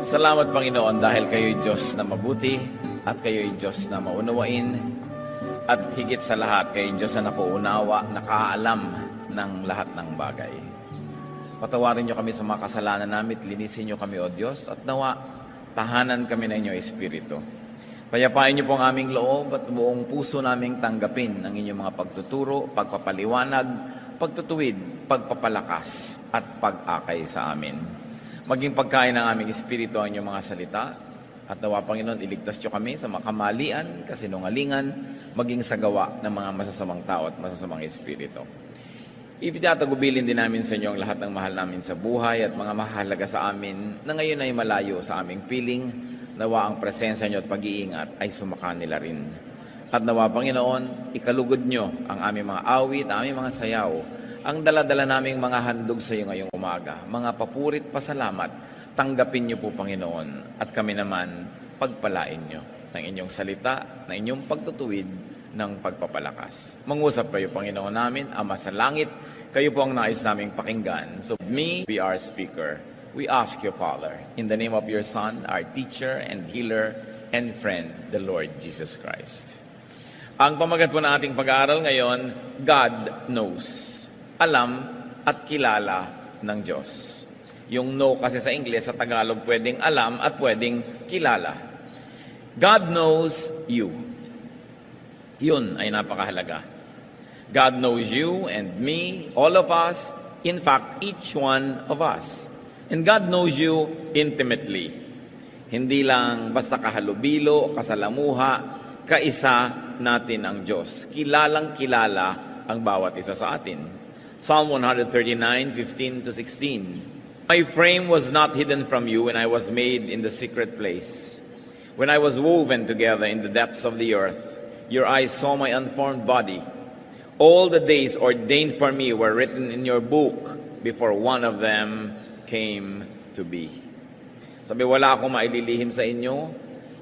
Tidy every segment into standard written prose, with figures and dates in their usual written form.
Salamat, Panginoon, dahil kayo'y Diyos na mabuti at kayo'y Diyos na maunawain at higit sa lahat, kayo'y Diyos na nakuunawa, nakaalam ng lahat ng bagay. Patawarin niyo kami sa mga kasalanan namin, linisin niyo kami, O Diyos, at nawa, tahanan kami ng inyong Espiritu. Payapain niyo po ang aming loob at buong puso naming tanggapin ang inyong mga pagtuturo, pagpapaliwanag, pagtutuwid, pagpapalakas at pag-akay sa amin. Maging pagkain ng aming Espiritu ang inyong mga salita at nawa, Panginoon, iligtas niyo kami sa mga kamalian, kasinungalingan, maging sa gawa ng mga masasamang tao at masasamang Espiritu. Ipinatagubilin din namin sa inyo ang lahat ng mahal namin sa buhay at mga mahalaga sa amin na ngayon ay malayo sa aming piling. Nawa ang presensya niyo at pag-iingat ay sumakanila rin. At nawa, Panginoon, ikalugod niyo ang aming mga awit, ang aming mga sayaw, ang dala-dala naming mga handog sa iyo ngayong umaga, mga papurit pasalamat, tanggapin niyo po, Panginoon, at kami naman pagpalain niyo ng inyong salita, ng inyong pagtutuwid, ng pagpapalakas. Mangusap kayo, Panginoon namin, Ama sa langit, kayo po ang nais naming pakinggan. So me, be our speaker. We ask you, Father, in the name of your Son, our teacher and healer and friend, the Lord Jesus Christ. Ang pamagat po na ating pag-aaral ngayon, God knows. Alam at kilala ng Diyos. Yung know kasi sa English, sa Tagalog, pwedeng alam at pwedeng kilala. God knows you. Yun ay napakahalaga. God knows you and me, all of us, in fact, each one of us. And God knows you intimately. Hindi lang basta kahalubilo, kasalamuha, kaisa natin ang Diyos. Kilalang kilala ang bawat isa sa atin. Psalm 139:15-16. My frame was not hidden from you when I was made in the secret place. When I was woven together in the depths of the earth, your eyes saw my unformed body. All the days ordained for me were written in your book before one of them came to be. Sabi, wala akong maililihim sa inyo.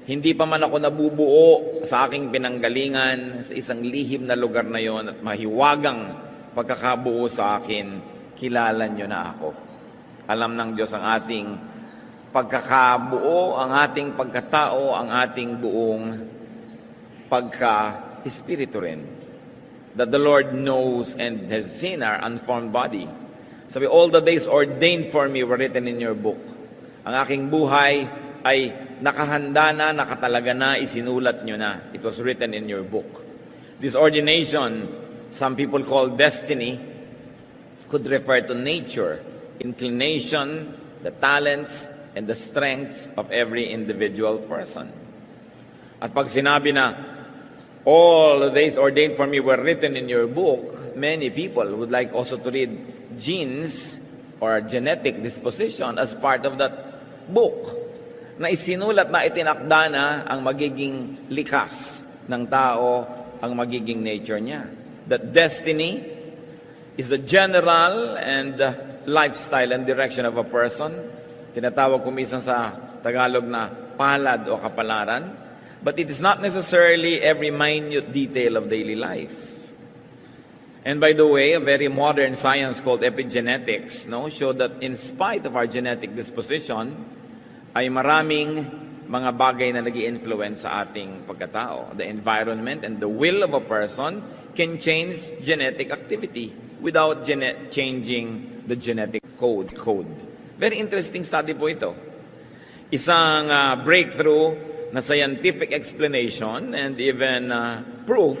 Hindi pa man ako nabubuo sa aking pinanggalingan sa isang lihim na lugar na yon at mahiwagang pagkakabuo sa akin, kilala nyo na ako. Alam ng Diyos ang ating pagkakabuo, ang ating pagkatao, ang ating buong pagka-espiritu rin. That the Lord knows and has seen our unformed body. Sabi, all the days ordained for me were written in your book. Ang aking buhay ay nakahanda na, nakatalaga na, isinulat nyo na. It was written in your book. This ordination, some people call destiny, could refer to nature, inclination, the talents, and the strengths of every individual person. At pag sinabi na, all the days ordained for me were written in your book, many people would like also to read genes or genetic disposition as part of that book, na isinulat na itinakda na ang magiging likas ng tao, ang magiging nature niya. That destiny is the general and lifestyle and direction of a person. Tinatawag ko minsan sa Tagalog na palad o kapalaran. But it is not necessarily every minute detail of daily life. And by the way, a very modern science called epigenetics showed that in spite of our genetic disposition, ay maraming mga bagay na nag-i-influence sa ating pagkatao. The environment and the will of a person can change genetic activity without changing the genetic code. Very interesting study po ito. Isang breakthrough na scientific explanation and even proof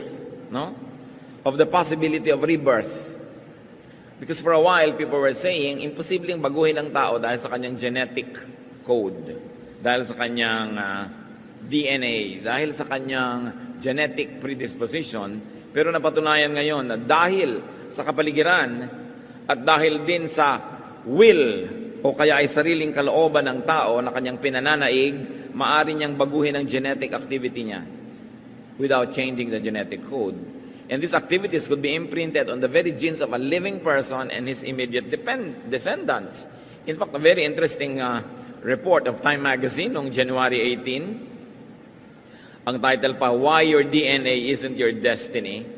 of the possibility of rebirth. Because for a while, people were saying, imposibleng baguhin ang tao dahil sa kanyang genetic code, dahil sa kanyang DNA, dahil sa kanyang genetic predisposition. Pero napatunayan ngayon na dahil sa kapaligiran at dahil din sa will o kaya ay sariling kalooban ng tao na kanyang pinananaig, maaari niyang baguhin ang genetic activity niya without changing the genetic code. And these activities could be imprinted on the very genes of a living person and his immediate descendants. In fact, a very interesting report of Time Magazine noong January 18, ang title pa, Why Your DNA Isn't Your Destiny,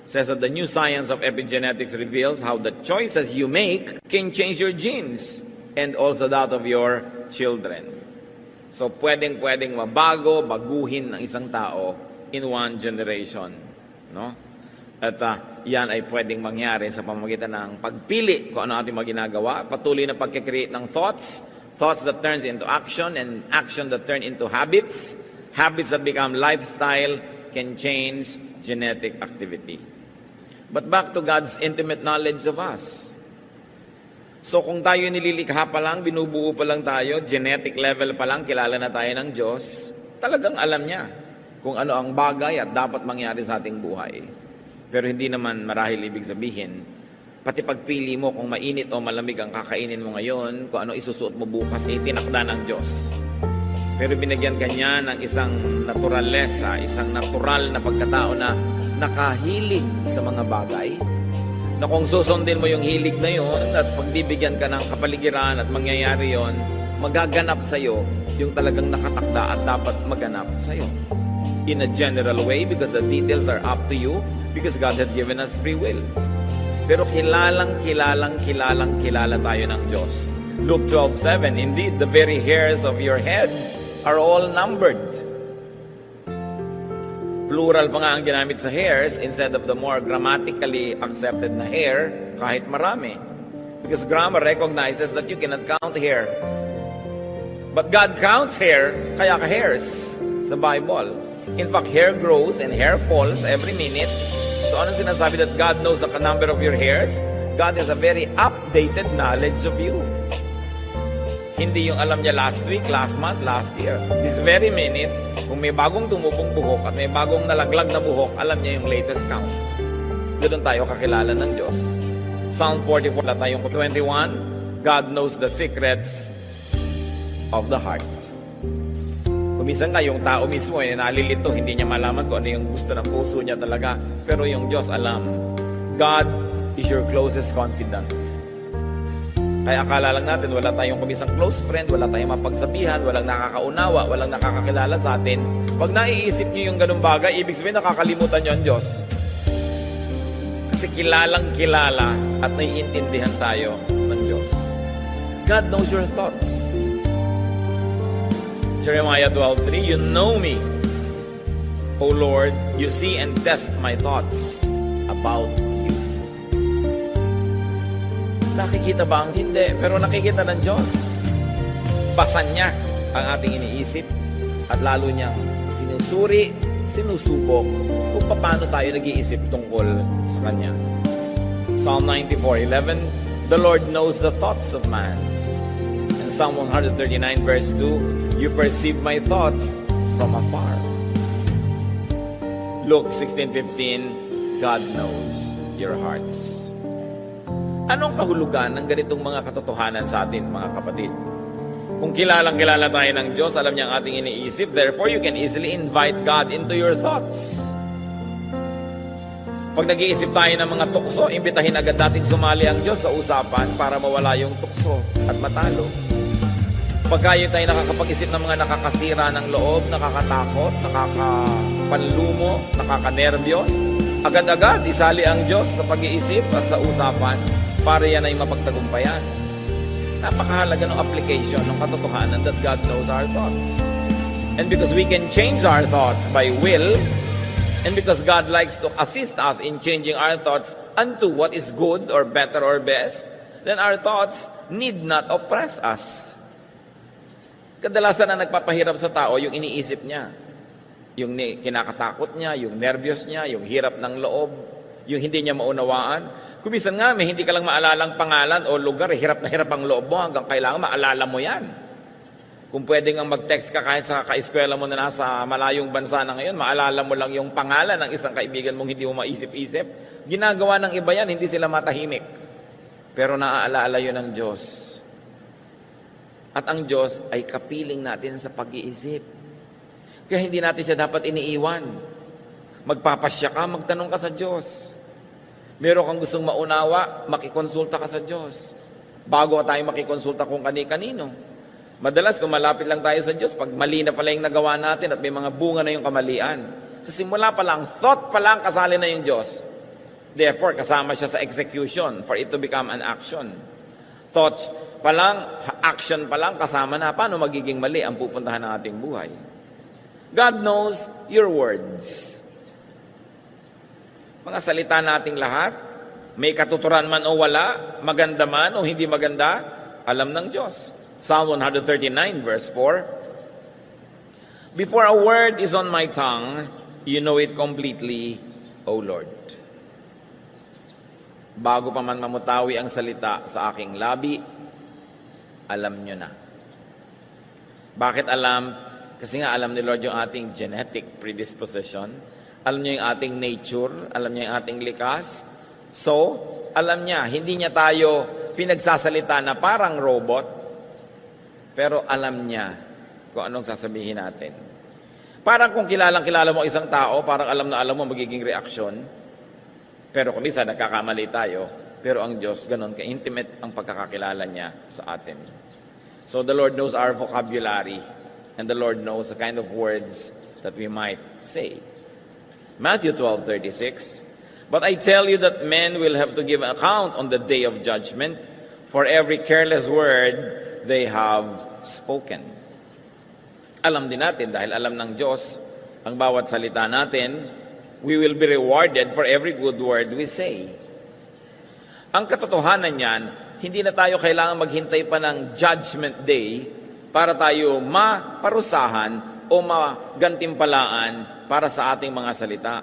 says that the new science of epigenetics reveals how the choices you make can change your genes and also that of your children. So, pwedeng baguhin ng isang tao in one generation. No? At yan ay pwedeng mangyari sa pamamagitan ng pagpili kung ano ating mga ginagawa, patuloy na pagkikreate ng thoughts that turns into action, and action that turn into habits, habits that become lifestyle, can change genetic activity. But back to God's intimate knowledge of us. So kung tayo nililikha pa lang, binubuo pa lang tayo, genetic level pa lang, kilala na tayo ng Diyos, talagang alam niya kung ano ang bagay at dapat mangyari sa ating buhay. Pero hindi naman marahil ibig sabihin, pati pagpili mo kung mainit o malamig ang kakainin mo ngayon, kung ano isusuot mo bukas, tinakda ng Diyos. Pero binigyan ka niya ng isang naturalesa, isang natural na pagkatao na nakahilig sa mga bagay, na kung susundin mo yung hilig na yun at pagbibigyan ka ng kapaligiran at mangyayari yon, magaganap sa'yo yung talagang nakatakda at dapat maganap sa'yo. In a general way, because the details are up to you, because God had given us free will. Pero kilala tayo ng Diyos. Luke 12:7, indeed, the very hairs of your head are all numbered. Plural pa nga ang ginamit sa hairs instead of the more grammatically accepted na hair, kahit marami. Because grammar recognizes that you cannot count hair. But God counts hair, kaya ka hairs sa Bible. In fact, hair grows and hair falls every minute. So anong sinasabi that God knows the number of your hairs? God has a very updated knowledge of you. Hindi yung alam niya last week, last month, last year. This very minute, kung may bagong tumubong buhok at may bagong nalaglag na buhok, alam niya yung latest count. Doon tayo kakilala ng Diyos. Psalm 44, tayong 21, God knows the secrets of the heart. Kumisan ka, yung tao mismo, nalilito, hindi niya malaman kung ano yung gusto ng puso niya talaga. Pero yung Diyos alam. God is your closest confidant. Kaya akala lang natin, wala tayong kumisang close friend, wala tayong mapagsabihan, walang nakakaunawa, walang nakakakilala sa atin. Pag naiisip niyo yung ganung bagay, ibig sabihin nakakalimutan niyo ang Diyos. Kasi kilalang kilala at naiintindihan tayo ng Diyos. God knows your thoughts. Jeremiah 12:3, you know me, O Lord, you see and test my thoughts about you. Nakikita ba ang hindi? Pero nakikita ng Diyos. Basan niya ang ating iniisip at lalo niyang sinusuri, sinusubok kung paano tayo nag-iisip tungkol sa Kanya. Psalm 94:11, the Lord knows the thoughts of man. And Psalm 139 verse 2, you perceive my thoughts from afar. Luke 16:15, God knows your hearts. Anong kahulugan ng ganitong mga katotohanan sa atin, mga kapatid? Kung kilalang-kilala tayo ng Diyos, alam niya ang ating iniisip, therefore you can easily invite God into your thoughts. Pag nag-iisip tayo ng mga tukso, imbitahin agad natin sumali ang Diyos sa usapan para mawala yung tukso at matalo. Pagka tayo nakakapag-isip ng mga nakakasira ng loob, nakakatakot, nakakapanlumo, nakakanerbiyos, agad-agad isali ang Diyos sa pag-iisip at sa usapan para yan ay mapagtagumpayan. Napakahalaga ng application ng katotohanan that God knows our thoughts. And because we can change our thoughts by will, and because God likes to assist us in changing our thoughts unto what is good or better or best, then our thoughts need not oppress us. Kadalasan na nagpapahirap sa tao yung iniisip niya. Yung kinakatakot niya, yung nervyos niya, yung hirap ng loob, yung hindi niya maunawaan. Kumisan nga, may hindi ka lang maalalang pangalan o lugar, hirap na hirap ang loob mo hanggang kailangan maalala mo yan. Kung pwede nga mag-text ka kahit sa kaeskwela mo na nasa malayong bansa na ngayon, maalala mo lang yung pangalan ng isang kaibigan mong hindi mo maisip-isip. Ginagawa ng iba yan, hindi sila matahimik. Pero naaalala yun ng Diyos. At ang Diyos ay kapiling natin sa pag-iisip. Kaya hindi natin siya dapat iniiwan. Magpapasya ka, magtanong ka sa Diyos. Meron kang gustong maunawa, makikonsulta ka sa Diyos. Bago tayo makikonsulta kung kani-kanino. Madalas, lumalapit lang tayo sa Diyos pag mali na pala yung nagawa natin at may mga bunga na yung kamalian. Sa simula pa lang, thought pa lang, kasali na yung Diyos. Therefore, kasama siya sa execution for it to become an action. Thoughts pa lang, action pa lang, kasama na, paano magiging mali ang pupuntahan ng ating buhay? God knows your words. Mga salita nating lahat, may katuturan man o wala, maganda man o hindi maganda, alam ng Diyos. Psalm 139 verse 4, Before a word is on my tongue, you know it completely, O Lord. Bago pa man mamutawi ang salita sa aking labi, alam nyo na. Bakit alam? Kasi nga alam ni Lord yung ating genetic predisposition. Alam niya yung ating nature. Alam niya yung ating likas. So, alam niya, hindi niya tayo pinagsasalita na parang robot, pero alam niya kung anong sasabihin natin. Parang kung kilalang-kilala mo isang tao, parang alam na alam mo magiging reaksyon. Pero kung minsan nagkakamali tayo, pero ang Diyos, ganon ka-intimate ang pagkakakilala niya sa atin. So the Lord knows our vocabulary, and the Lord knows the kind of words that we might say. Matthew 12:36, But I tell you that men will have to give account on the day of judgment for every careless word they have spoken. Alam din natin, dahil alam ng Diyos ang bawat salita natin, we will be rewarded for every good word we say. Ang katotohanan niyan, hindi na tayo kailangan maghintay pa ng judgment day para tayo maparusahan o magantimpalaan para sa ating mga salita.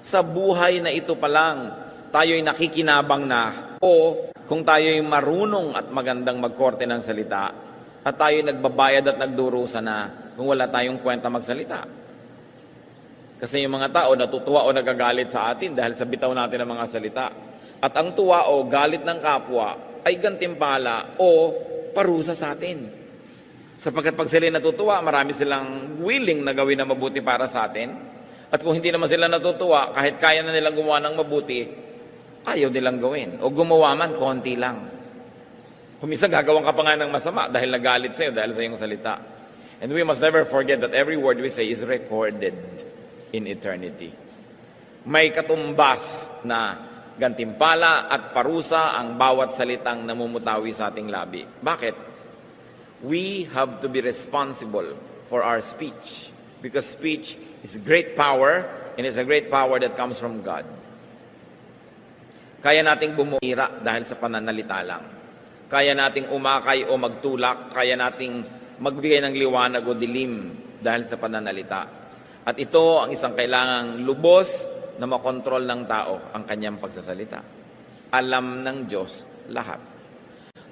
Sa buhay na ito pa lang, tayo'y nakikinabang na, o kung tayo'y marunong at magandang magkorte ng salita, at tayo'y nagbabayad at nagdurusa na kung wala tayong kwenta magsalita. Kasi yung mga tao natutuwa o nagagalit sa atin dahil sa bitaw natin ng mga salita. At ang tuwa o galit ng kapwa ay gantimpala o parusa sa atin. Sapagkat pag sila natutuwa, marami silang willing na gawin na mabuti para sa atin. At kung hindi naman sila natutuwa, kahit kaya na nilang gumawa ng mabuti, ayaw nilang gawin. O gumawa man, konti lang. Kung minsan gagawin ka pa nga ng masama dahil nagalit sa'yo, dahil sa iyong salita. And we must never forget that every word we say is recorded in eternity. May katumbas na gantimpala at parusa ang bawat salitang namumutawi sa ating labi. Bakit? We have to be responsible for our speech, because speech is great power, and it's a great power that comes from God. Kaya nating bumira dahil sa pananalita lang. Kaya nating umakay o magtulak, kaya nating magbigay ng liwanag o dilim dahil sa pananalita. At ito ang isang kailangang lubos na makontrol ng tao, ang kanyang pagsasalita. Alam ng Diyos lahat.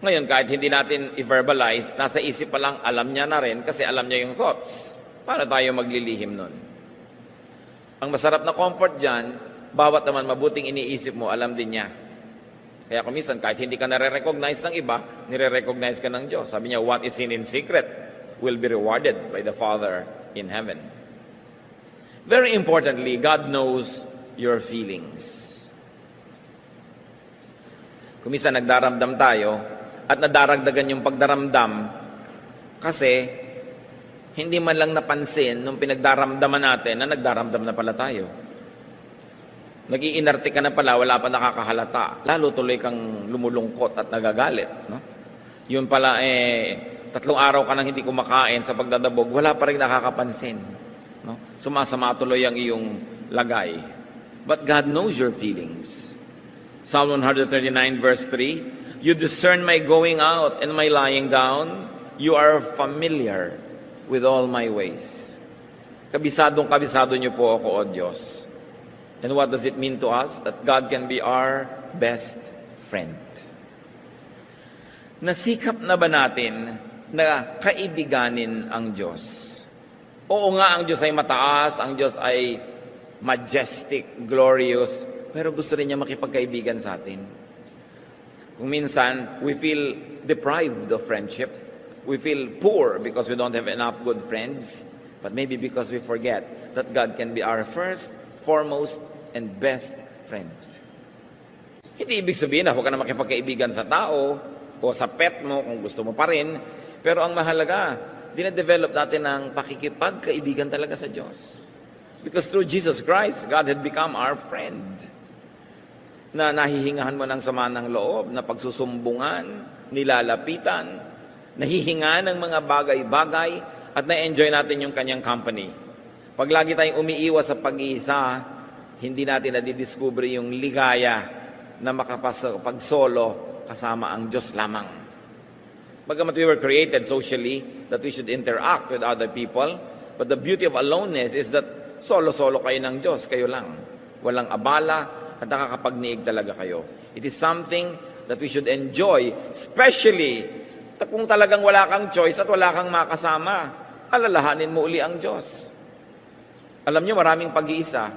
Ngayon, kahit hindi natin i-verbalize, nasa isip pa lang, alam niya na rin kasi alam niya yung thoughts. Paano tayo maglilihim nun? Ang masarap na comfort dyan, bawat naman mabuting iniisip mo, alam din niya. Kaya kung minsan, kahit hindi ka nare-recognize ng iba, nire-recognize ka ng Diyos. Sabi niya, what is seen in secret will be rewarded by the Father in heaven. Very importantly, God knows your feelings. Kung minsan nagdaramdam tayo at nadaragdagan yung pagdaramdam kasi hindi man lang napansin nung pinagdaramdaman natin na nagdaramdam na pala tayo. Nag-iinarte ka na pala, wala pa nakakahalata. Lalo tuloy kang lumulungkot at nagagalit. No? Yun pala, 3 araw ka nang hindi kumakain sa pagdadabog, wala pa rin nakakapansin. No? Sumasama tuloy ang iyong lagay. But God knows your feelings. Psalm 139 verse 3, You discern my going out and my lying down. You are familiar with all my ways. Kabisadong-kabisado niyo po ako, O Diyos. And what does it mean to us? That God can be our best friend. Nasikap na ba natin na kaibiganin ang Diyos? Oo nga, ang Diyos ay mataas, ang Diyos ay majestic, glorious, pero gusto rin niya makipagkaibigan sa atin. Kung minsan, we feel deprived of friendship. We feel poor because we don't have enough good friends. But maybe because we forget that God can be our first, foremost, and best friend. Hindi ibig sabihin na huwag ka na makipagkaibigan sa tao o sa pet mo kung gusto mo pa rin. Pero ang mahalaga, dinadevelop natin ang pakikipagkaibigan talaga sa Diyos. Because through Jesus Christ, God had become our friend. na nahihingahan mo ng sama ng loob, na pagsusumbungan, nilalapitan, nahihinga ng mga bagay-bagay, at na-enjoy natin yung kanyang company. Pag lagi tayong umiiwas sa pag-iisa, hindi natin nadidiscover yung ligaya na makapag-solo kasama ang Diyos lamang. Bagamat we were created socially, that we should interact with other people, but the beauty of aloneness is that solo-solo kayo ng Diyos, kayo lang. Walang abala at nakakapagniig talaga kayo. It is something that we should enjoy, especially kung talagang wala kang choice at wala kang makasama, alalahanin mo uli ang Diyos. Alam niyo, maraming pag-iisa.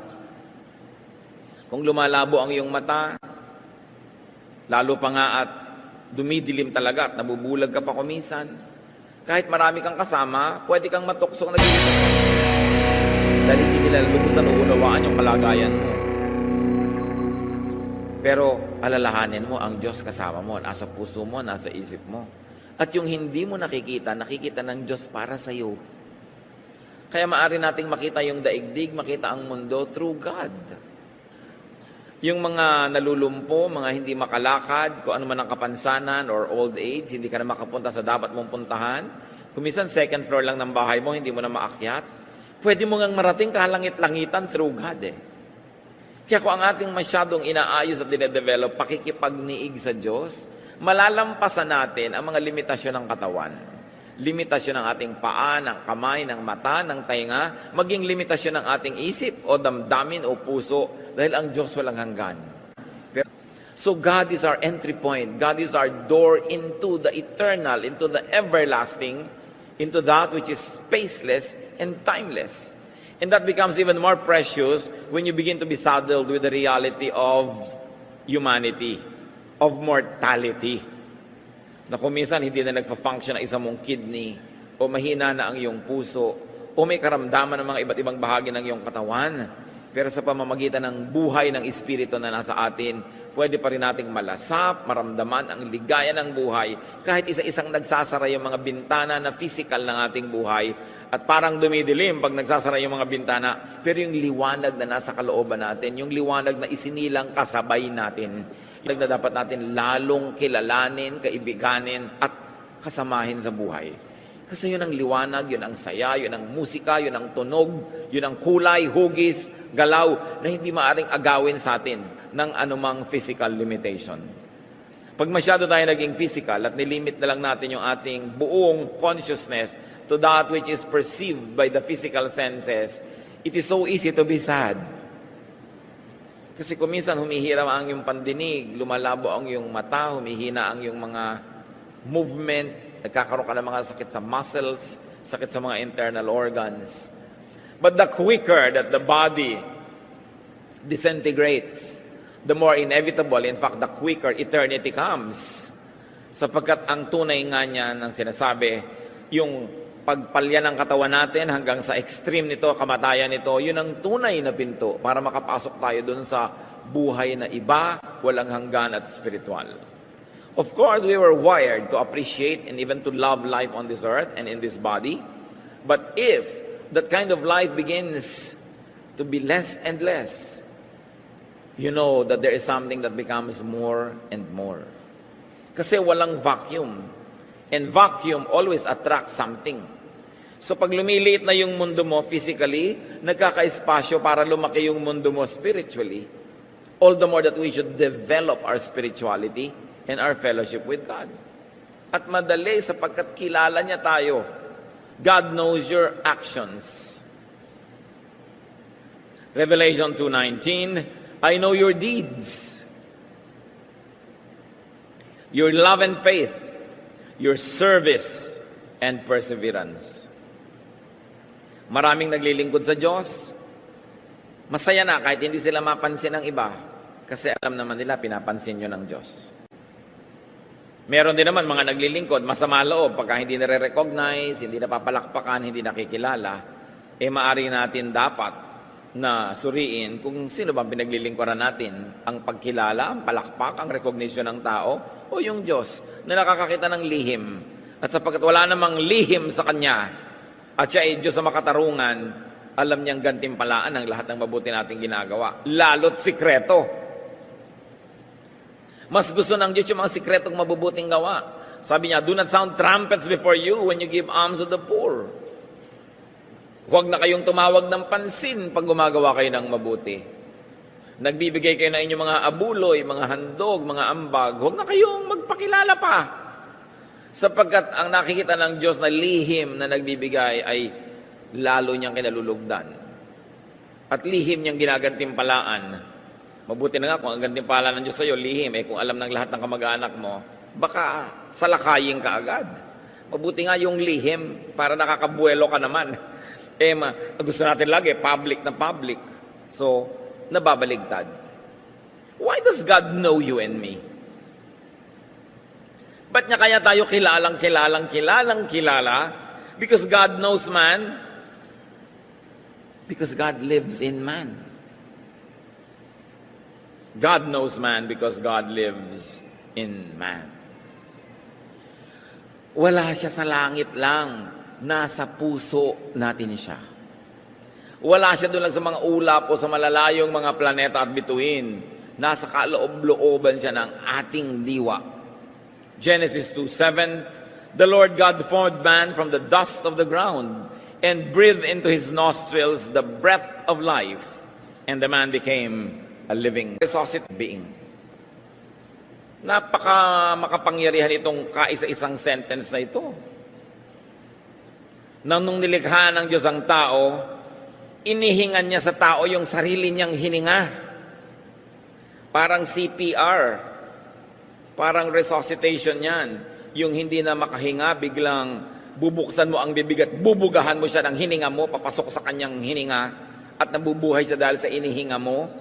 Kung lumalabo ang iyong mata, lalo pa nga at dumidilim talaga at nabubulag ka pa kumisan, kahit marami kang kasama, pwede kang matuksong nag-iisa. Dahil hindi nila lubusan o unawaan yung kalagayan mo. Pero alalahanin mo, ang Diyos kasama mo, nasa puso mo, nasa isip mo. At yung hindi mo nakikita, nakikita ng Diyos para sa iyo. Kaya maaari nating makita yung daigdig, makita ang mundo through God. Yung mga nalulumpo, mga hindi makalakad, kung ano man ang kapansanan or old age, hindi ka na makapunta sa dapat mong puntahan. Kung minsan second floor lang ng bahay mo, hindi mo na maakyat. Pwede mo ngang marating kalangit-langitan through God eh. Kaya kung ang ating masyadong inaayos at dinedevelop, pakikipagniig sa Diyos, malalampasan natin ang mga limitasyon ng katawan. Limitasyon ng ating paa, ng kamay, ng mata, ng tainga, maging limitasyon ng ating isip o damdamin o puso dahil ang Diyos walang hanggan. So God is our entry point. God is our door into the eternal, into the everlasting, into that which is spaceless and timeless. And that becomes even more precious when you begin to be saddled with the reality of humanity, of mortality. Na kung minsan hindi na nagfa-function ang isang mong kidney, o mahina na ang iyong puso, o may karamdaman ng mga iba't ibang bahagi ng iyong katawan. Pero sa pamamagitan ng buhay ng Espiritu na nasa atin, pwede pa rin nating malasap, maramdaman ang ligaya ng buhay, kahit isa-isang nagsasara yung mga bintana na physical ng ating buhay, at parang dumidilim pag nagsasara yung mga bintana, pero yung liwanag na nasa kalooban natin, yung liwanag na isinilang kasabay natin, na dapat natin lalong kilalanin, kaibiganin, at kasamahin sa buhay. Kasi yun ang liwanag, yun ang saya, yun ang musika, yun ang tunog, yun ang kulay, hugis, galaw, na hindi maaring agawin sa atin ng anumang physical limitation. Pag masyado tayo naging physical at nilimit na lang natin yung ating buong consciousness to that which is perceived by the physical senses, it is so easy to be sad. Kasi kung minsan humihira ang iyong pandinig, lumalabo ang iyong mata, humihina ang iyong mga movement, nagkakaroon ka ng mga sakit sa muscles, sakit sa mga internal organs. But the quicker that the body disintegrates, the more inevitable, in fact, the quicker eternity comes. Sapagkat ang tunay nga niya ng sinasabi, yung pagpalya ng katawan natin hanggang sa extreme nito, kamatayan nito, yun ang tunay na pinto para makapasok tayo dun sa buhay na iba, walang hanggan at spiritual. Of course, we were wired to appreciate and even to love life on this earth and in this body. But if that kind of life begins to be less and less, you know that there is something that becomes more and more. Kasi walang vacuum. And vacuum always attracts something. So pag lumiliit na yung mundo mo physically, nagkaka-espasyo para lumaki yung mundo mo spiritually. All the more that we should develop our spirituality and our fellowship with God. At madali sapagkat kilala niya tayo. God knows your actions. Revelation 2:19, I know your deeds, your love and faith, your service and perseverance. Maraming naglilingkod sa Diyos. Masaya na kahit hindi sila mapansin ng iba. Kasi alam naman nila, pinapansin nyo ng Diyos. Meron din naman mga naglilingkod, masama loob, pagka hindi nare-recognize, hindi napapalakpakan, hindi nakikilala, maari natin dapat na suriin kung sino bang pinaglilingkuran natin. Ang pagkilala, ang palakpak, ang recognition ng tao, o yung Diyos na nakakakita ng lihim. At sapagkat wala namang lihim sa Kanya, at siya ay Diyos sa makatarungan, alam niyang gantimpalaan ang lahat ng mabuti nating ginagawa. Lalo't sikreto. Mas gusto ng Diyos yung mga sikretong mabubuting gawa. Sabi niya, do not sound trumpets before you when you give alms to the poor. Huwag na kayong tumawag ng pansin pag gumagawa kayo ng mabuti. Nagbibigay kayo ng inyong mga abuloy, mga handog, mga ambag. Huwag na kayong magpakilala pa. Sapagkat ang nakikita ng Diyos na lihim na nagbibigay ay lalo niyang kinalulugdan. At lihim niyang ginagantimpalaan. Mabuti na nga kung ang gantimpala ng Diyos sa'yo, lihim, kung alam ng lahat ng kamag-anak mo, baka salakayin ka agad. Mabuti nga yung lihim para nakakabuelo ka naman. Gusto natin lagi, public na public. So, nababaligtad. Why does God know you and me? Ba't niya kaya tayo kilala? Because God knows man. Because God lives in man. God knows man because God lives in man. Wala siya sa langit lang. Nasa puso natin siya. Wala siya doon lang sa mga ulap o sa malalayong mga planeta at bituin. Nasa kaloob-looban siya ng ating diwa. Genesis 2:7, the Lord God formed man from the dust of the ground and breathed into his nostrils the breath of life, and the man became a living resuscitate being. Napaka makapangyarihan itong kaisa-isang sentence na ito. Nung nilikha ng Diyos ang tao, inihingan niya sa tao yung sarili niyang hininga. Parang CPR, parang resuscitation yan. Yung hindi na makahinga, biglang bubuksan mo ang bibig at bubugahan mo siya ng hininga mo, papasok sa kanyang hininga, at nabubuhay siya dahil sa inihinga mo.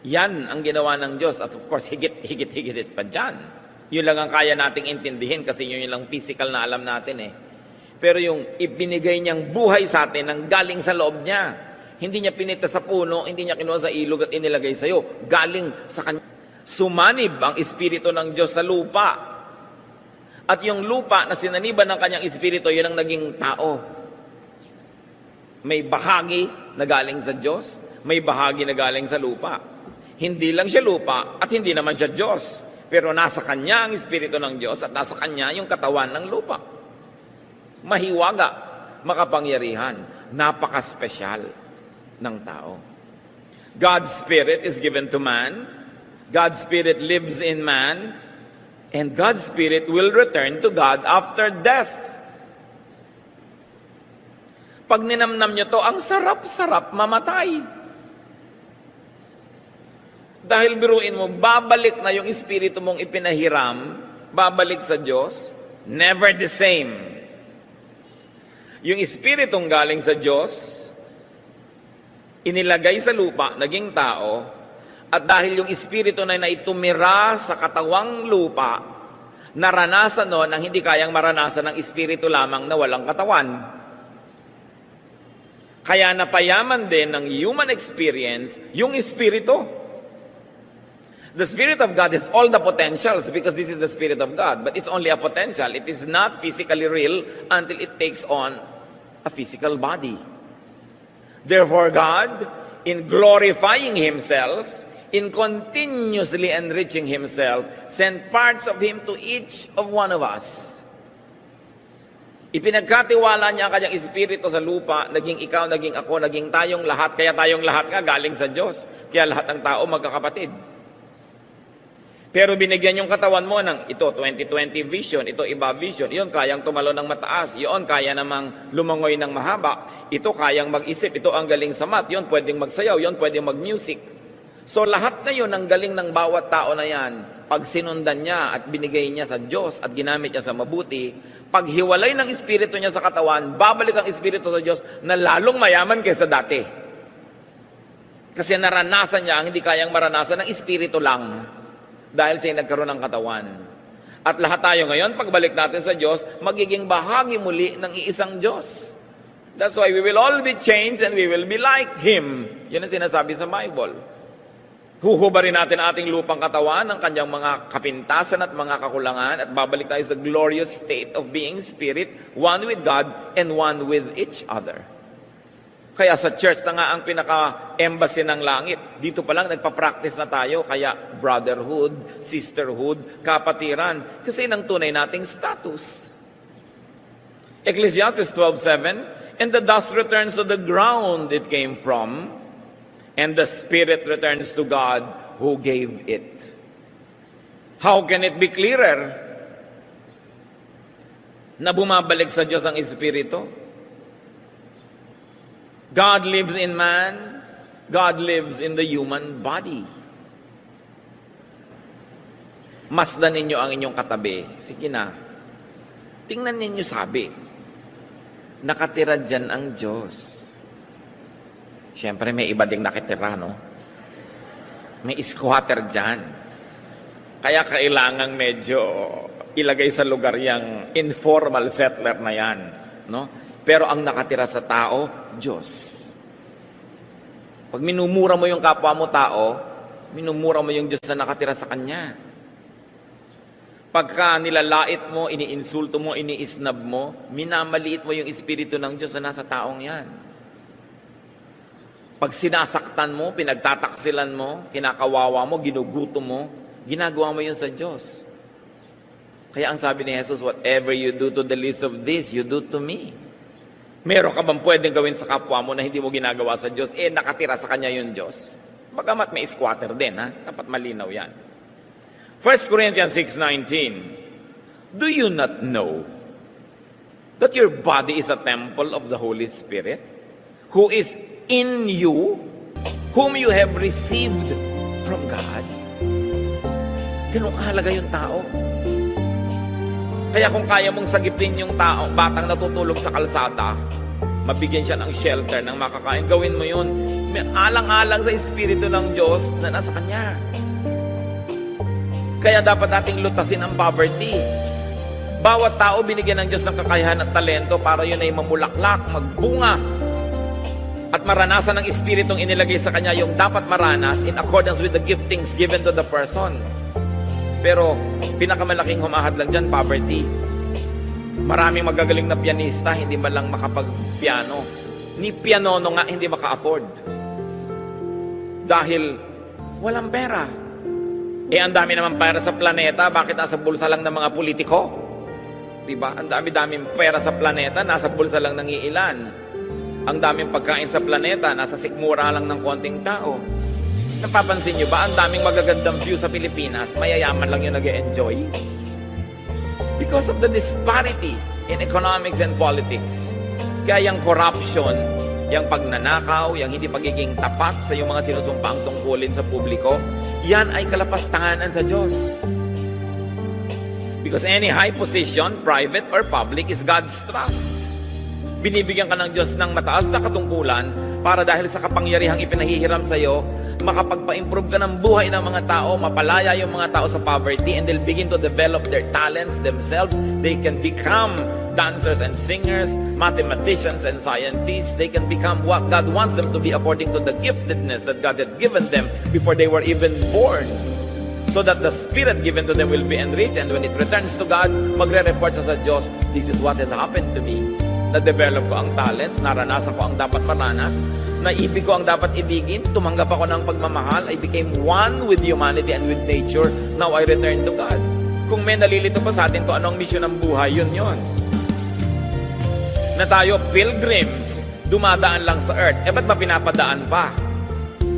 Yan ang ginawa ng Diyos. At of course, higit pa dyan. Yun lang ang kaya nating intindihin kasi yun lang physical na alam natin eh. Pero yung ibinigay niyang buhay sa atin ang galing sa loob niya. Hindi niya pinita sa puno, hindi niya kinuha sa ilog at inilagay sa iyo. Galing sa kanya. Sumanib ang Espiritu ng Diyos sa lupa. At yung lupa na sinaniban ng kanyang Espiritu, yun ang naging tao. May bahagi na galing sa Diyos, may bahagi na galing sa lupa. Hindi lang siya lupa at hindi naman siya Diyos. Pero nasa Kanya ang Espiritu ng Diyos at nasa Kanya yung katawan ng lupa. Mahiwaga, makapangyarihan, napaka-special ng tao. God's Spirit is given to man. God's Spirit lives in man. And God's Spirit will return to God after death. Pag ninamnam nyo to, ang sarap-sarap mamatay. Dahil biruin mo, babalik na yung espiritu mong ipinahiram, babalik sa Diyos, never the same. Yung espiritong galing sa Diyos, inilagay sa lupa, naging tao, at dahil yung espiritu na naitumira sa katawang lupa, naranasan nun ang hindi kayang maranasan ng espiritu lamang na walang katawan. Kaya napayaman din ng human experience yung espiritu. The Spirit of God has all the potentials because this is the Spirit of God. But it's only a potential. It is not physically real until it takes on a physical body. Therefore, God, in glorifying Himself, in continuously enriching Himself, sent parts of Him to each of one of us. Ipinagkatiwala niya ang kanyang Espiritu sa lupa, naging ikaw, naging ako, naging tayong lahat. Kaya tayong lahat nga galing sa Diyos. Kaya lahat ng tao magkakapatid. Pero binigyan yung katawan mo ng ito 20/20 vision, ito iba vision. Iyon kayang tumalon ng mataas, iyon kaya namang lumangoy ng mahaba. Ito kayang mag-isip, ito ang galing sa math, iyon pwedeng magsayaw, iyon pwedeng mag-music. So lahat na yun ang galing ng bawat tao na yan, pag sinundan niya at binigay niya sa Diyos at ginamit niya sa mabuti, pag hiwalay ng espiritu niya sa katawan, babalik ang espiritu sa Diyos na lalong mayaman kaysa dati. Kasi naranasan niya ang hindi kayang maranasan ng espiritu lang. Dahil siya nagkaroon ng katawan. At lahat tayo ngayon, pagbalik natin sa Diyos, magiging bahagi muli ng iisang Diyos. That's why we will all be changed and we will be like Him. Yan ang sinasabi sa Bible. Huhubarin natin ating lupang katawan, ang kanyang mga kapintasan at mga kakulangan, at babalik tayo sa glorious state of being spirit, one with God and one with each other. Kaya sa church na nga ang pinaka-embassy ng langit. Dito pa lang nagpa-practice na tayo. Kaya brotherhood, sisterhood, kapatiran. Kasi nang tunay nating status. Ecclesiastes 12:7, and the dust returns to the ground it came from, and the spirit returns to God who gave it. How can it be clearer na bumabalik sa Diyos ang Espiritu? God lives in man. God lives in the human body. Masdan ninyo ang inyong katabi. Sige na. Tingnan ninyo sabi. Nakatira dyan ang Diyos. Siyempre may iba ding nakitira, no? May squatter dyan. Kaya kailangang medyo ilagay sa lugar yung informal settler na yan, no? Pero ang nakatira sa tao, Diyos. Pag minumura mo yung kapwa mo tao, minumura mo yung Diyos na nakatira sa Kanya. Pagka nilalait mo, iniinsulto mo, iniisnab mo, minamaliit mo yung Espiritu ng Diyos na nasa taong yan. Pag sinasaktan mo, pinagtataksilan mo, kinakawawa mo, ginuguto mo, ginagawa mo yun sa Diyos. Kaya ang sabi ni Jesus, whatever you do to the least of this, you do to me. Meron ka bang pwedeng gawin sa kapwa mo na hindi mo ginagawa sa Diyos? Nakatira sa Kanya yung Diyos. Bagamat may squatter din, ha? Dapat malinaw yan. 1 Corinthians 6:19, do you not know that your body is a temple of the Holy Spirit, who is in you, whom you have received from God? Ganun kahalaga yung tao. Kaya kung kaya mong sagipin yung tao, batang natutulog sa kalsada, mabigyan siya ng shelter, ng makakain, gawin mo yun. May alang-alang sa Espiritu ng Diyos na nasa Kanya. Kaya dapat nating lutasin ang poverty. Bawat tao binigyan ng Diyos ng kakayahan at talento para yun ay mamulaklak, magbunga, at maranasan ng Espiritong inilagay sa Kanya yung dapat maranas in accordance with the giftings given to the person. Pero pinakamalaking humahad lang dyan, poverty. Maraming magagaling na pianista, hindi man lang makapag-piano. Ni pianono nga, hindi maka-afford. Dahil walang pera. Ang dami naman pera sa planeta, bakit nasa bulsa lang ng mga politiko? Diba? Ang dami-daming pera sa planeta, nasa bulsa lang ng iilan. Ang daming pagkain sa planeta, nasa sikmura lang ng konting tao. Napapansin nyo ba, ang daming magagandang view sa Pilipinas, mayayaman lang yung nag-e-enjoy? Because of the disparity in economics and politics. Kaya yung corruption, yung pagnanakaw, yung hindi pagiging tapat sa yung mga sinusumpaang tungkulin sa publiko, yan ay kalapastanganan sa Diyos. Because any high position, private or public, is God's trust. Binibigyan ka ng Diyos ng mataas na katungkulan para dahil sa kapangyarihang ipinahihiram sa iyo, makapagpa-improve ka ng buhay ng mga tao, mapalaya yung mga tao sa poverty, and they'll begin to develop their talents themselves. They can become dancers and singers, mathematicians and scientists. They can become what God wants them to be according to the giftedness that God had given them before they were even born. So that the Spirit given to them will be enriched, and when it returns to God, magre-report sa Diyos, this is what has happened to me. Na-develop ko ang talent, naranasan ko ang dapat maranas, naibig ko ang dapat ibigin, tumanggap ako ng pagmamahal, I became one with humanity and with nature, now I return to God. Kung may nalilito pa sa atin to anong misyon ng buhay, yun. Na tayo pilgrims, dumadaan lang sa earth, ba't ba pinapadaan pa?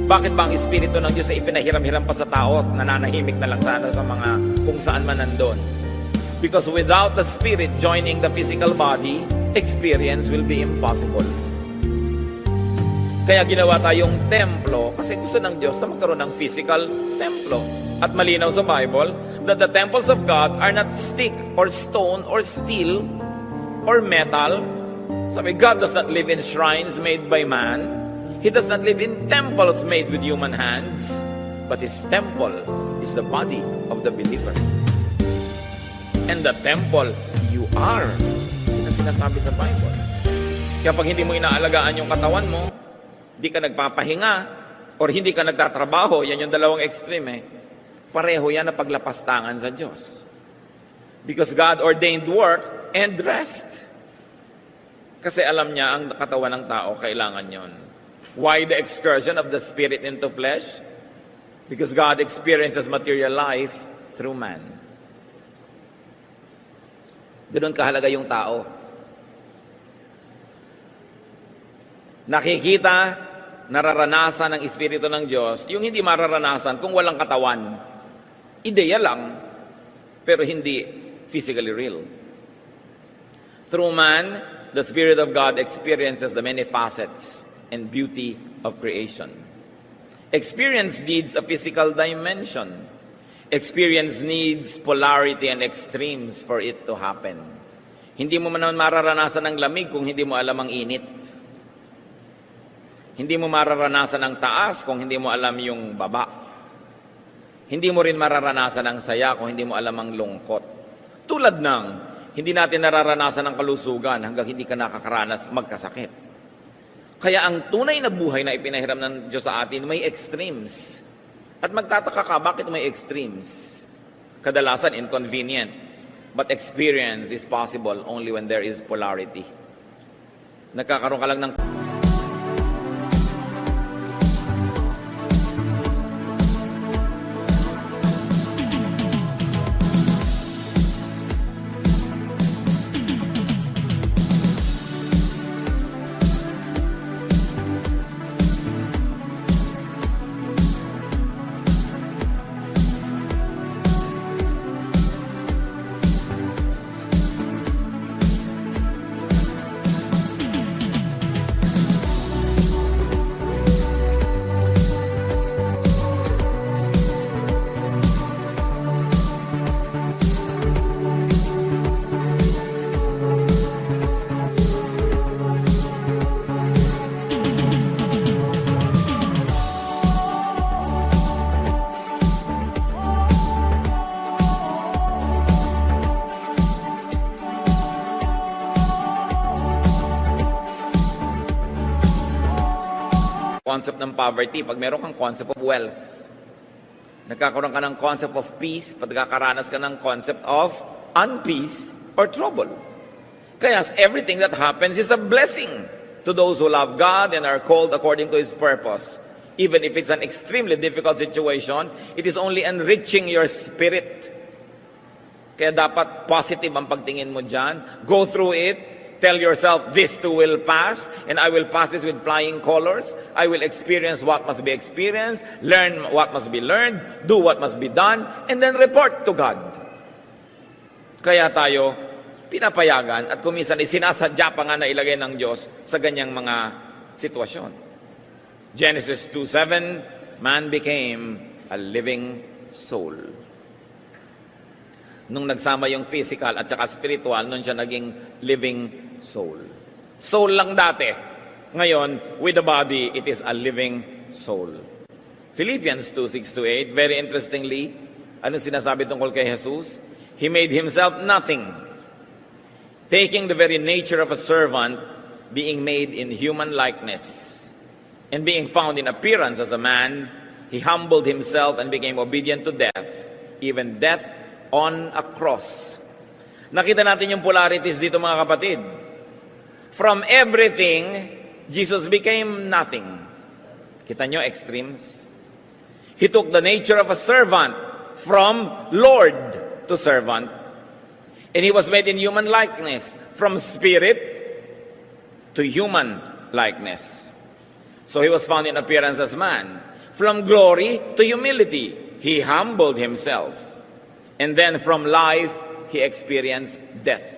Bakit ba ang Espiritu ng Diyos ay ipinahiram-hiram pa sa tao at nananahimik na lang sana sa mga kung saan man nandun? Because without the Spirit joining the physical body, experience will be impossible. Kaya ginawa tayong templo kasi gusto ng Diyos na magkaroon ng physical templo. At malinaw sa Bible that the temples of God are not stick or stone or steel or metal. Sabi, God does not live in shrines made by man. He does not live in temples made with human hands. But His temple is the body of the believer. And the temple, you are. Sinasabi sa Bible. Kaya pag hindi mo inaalagaan yung katawan mo, hindi ka nagpapahinga, or hindi ka nagtatrabaho, yan yung dalawang extreme pareho yan na paglapastangan sa Diyos. Because God ordained work and rest. Kasi alam niya ang katawan ng tao, kailangan yon. Why the excursion of the spirit into flesh? Because God experiences material life through man. Ganoon kahalaga yung tao. Nakikita, nararanasan ng Espiritu ng Diyos, yung hindi mararanasan kung walang katawan. Ideya lang, pero hindi physically real. Through man, the Spirit of God experiences the many facets and beauty of creation. Experience needs a physical dimension. Experience needs polarity and extremes for it to happen. Hindi mo man mararanasan ng lamig kung hindi mo alam ang init. Hindi mo mararanasan ang taas kung hindi mo alam yung baba. Hindi mo rin mararanasan ang saya kung hindi mo alam ang lungkot. Tulad ng, hindi natin nararanasan ang kalusugan hanggang hindi ka nakakaranas magkasakit. Kaya ang tunay na buhay na ipinahiram ng Diyos sa atin, may extremes. At magtataka ka, bakit may extremes? Kadalasan, inconvenient. But experience is possible only when there is polarity. Nagkakaroon ka lang ng concept ng poverty, pag meron kang concept of wealth, nagkakaroon ka ng concept of peace, pag nakakaranas ka ng concept of unpeace or trouble. Kaya everything that happens is a blessing to those who love God and are called according to His purpose. Even if it's an extremely difficult situation, it is only enriching your spirit. Kaya dapat positive ang pagtingin mo dyan. Go through it. Tell yourself, this too will pass, and I will pass this with flying colors. I will experience what must be experienced, learn what must be learned, do what must be done, and then report to God. Kaya tayo, pinapayagan at kuminsan sinasadya pa nga na ilagay ng Diyos sa ganyang mga sitwasyon. Genesis 2:7, man became a living soul. Nung nagsama yung physical at saka spiritual, nun siya naging living soul. Soul lang dati. Ngayon, with the body, it is a living soul. Philippians 2:6-8, very interestingly, anong sinasabi tungkol kay Jesus? He made Himself nothing, taking the very nature of a servant, being made in human likeness, and being found in appearance as a man, He humbled Himself and became obedient to death, even death on a cross. Nakita natin yung polarities dito, mga kapatid. From everything, Jesus became nothing. Kita nyo, extremes? He took the nature of a servant from Lord to servant. And He was made in human likeness, from spirit to human likeness. So He was found in appearance as man. From glory to humility, He humbled Himself. And then from life, He experienced death.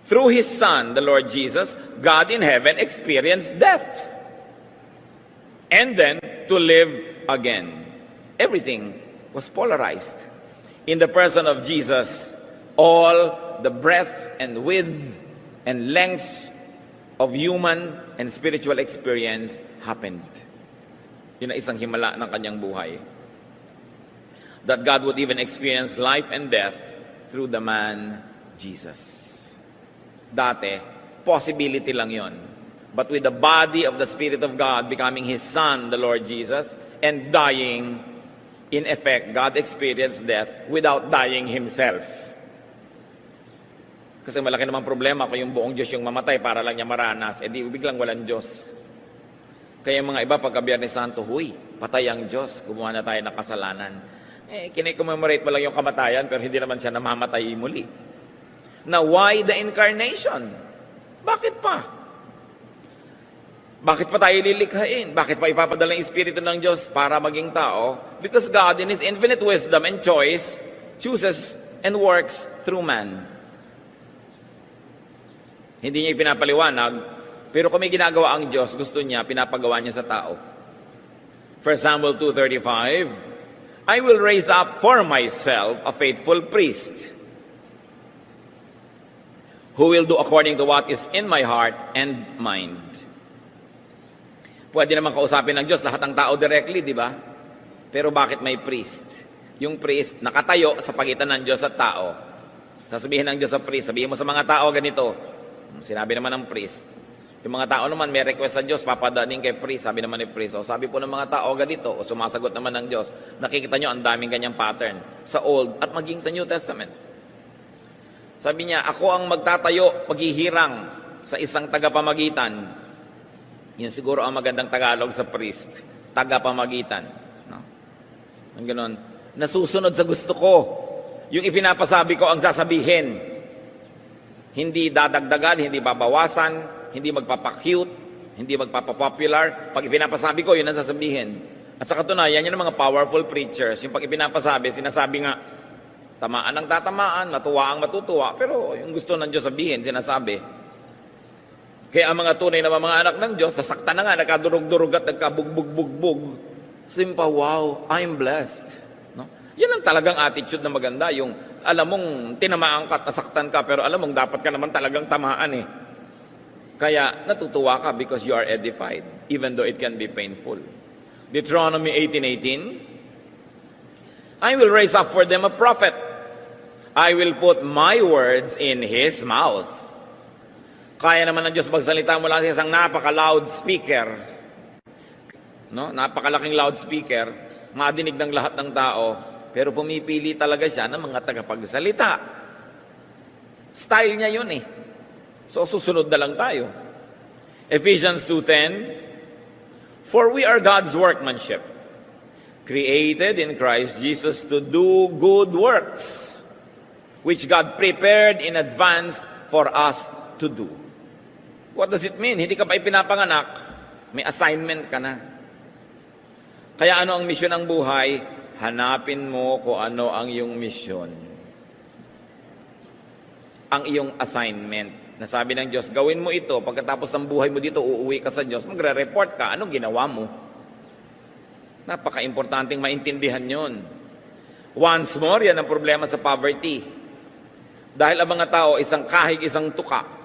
Through His Son, the Lord Jesus, God in heaven experienced death. And then to live again. Everything was polarized. In the person of Jesus, all the breadth and width and length of human and spiritual experience happened. Yun ang isang himala ng kanyang buhay. That God would even experience life and death through the man Jesus. Dati, possibility lang yon. But with the body of the Spirit of God becoming His Son, the Lord Jesus, and dying, in effect, God experienced death without dying Himself. Kasi malaki namang problema kung yung buong Diyos yung mamatay para lang niya maranas, di biglang walang Diyos. Kaya yung mga iba, pagka Biyernes Santo, huy, patay ang Diyos, gumawa na tayo ng kasalanan. Kinicommemorate mo lang yung kamatayan, pero hindi naman siya namamatay muli. Now, why the incarnation? Bakit pa? Bakit pa tayo lilikhain? Bakit pa ipapadala yung Espiritu ng Diyos para maging tao? Because God, in His infinite wisdom and choice, chooses and works through man. Hindi niya ipinapaliwanag, pero kung may ginagawa ang Diyos, gusto niya, pinapagawa niya sa tao. 1 Samuel 2:35, I will raise up for myself a faithful priest who will do according to what is in my heart and mind. Pwede naman kausapin ng Diyos lahat ng tao directly, di ba? Pero bakit may priest? Yung priest nakatayo sa pagitan ng Diyos at tao. Sasabihin ng Diyos sa priest, sabihin mo sa mga tao ganito. Sinabi naman ng priest. Yung mga tao naman may request sa Diyos, papadating kay priest, sabi naman ni priest. O sabi po ng mga tao ganito, o sumasagot naman ng Diyos. Nakikita nyo ang daming ganyang pattern sa Old at maging sa New Testament. Sabi niya, ako ang magtatayo, paghihirang sa isang tagapamagitan. Yun siguro ang magandang Tagalog sa priest. Tagapamagitan. No? Ang ganon. Nasusunod sa gusto ko. Yung ipinapasabi ko ang sasabihin. Hindi dadagdagan, hindi babawasan, hindi magpapacute, hindi magpapapopular. Pag ipinapasabi ko, yun ang sasabihin. At sa katunayan, yan ang mga powerful preachers. Yung pag ipinapasabi, sinasabi nga, tamaan ang tatamaan, matuwa ang matutuwa. Pero yung gusto ng Diyos sabihin, sinasabi. Kaya ang mga tunay na mga anak ng Diyos, nasakta na nga, nagkadurog-durog at nagkabugbog-bugbog. Simpa, wow, I'm blessed. No? Yan ang talagang attitude na maganda. Yung alam mong tinamaan ka at nasaktan ka, pero alam mong dapat ka naman talagang tamaan eh. Kaya natutuwa ka because you are edified, even though it can be painful. Deuteronomy 18:18, I will raise up for them a prophet. I will put my words in his mouth. Kaya naman ng Diyos magsalita mula sa isang napaka-loudspeaker. No? Napakalaking loudspeaker, madinig ng lahat ng tao, pero pumipili talaga siya ng mga tagapagsalita. Style niya yun eh. So susunod na lang tayo. Ephesians 2:10, for we are God's workmanship, created in Christ Jesus to do good works, which God prepared in advance for us to do. What does it mean? Hindi ka pa ipinapanganak, may assignment ka na. Kaya ano ang misyon ng buhay? Hanapin mo kung ano ang iyong misyon. Ang iyong assignment. Nasabi ng Diyos, gawin mo ito. Pagkatapos ng buhay mo dito, uuwi ka sa Diyos, magre-report ka. Anong ginawa mo? Napaka-importanting maintindihan yon. Once more, yan ang problema sa poverty. Dahil ang mga tao, isang kahig, isang tuka,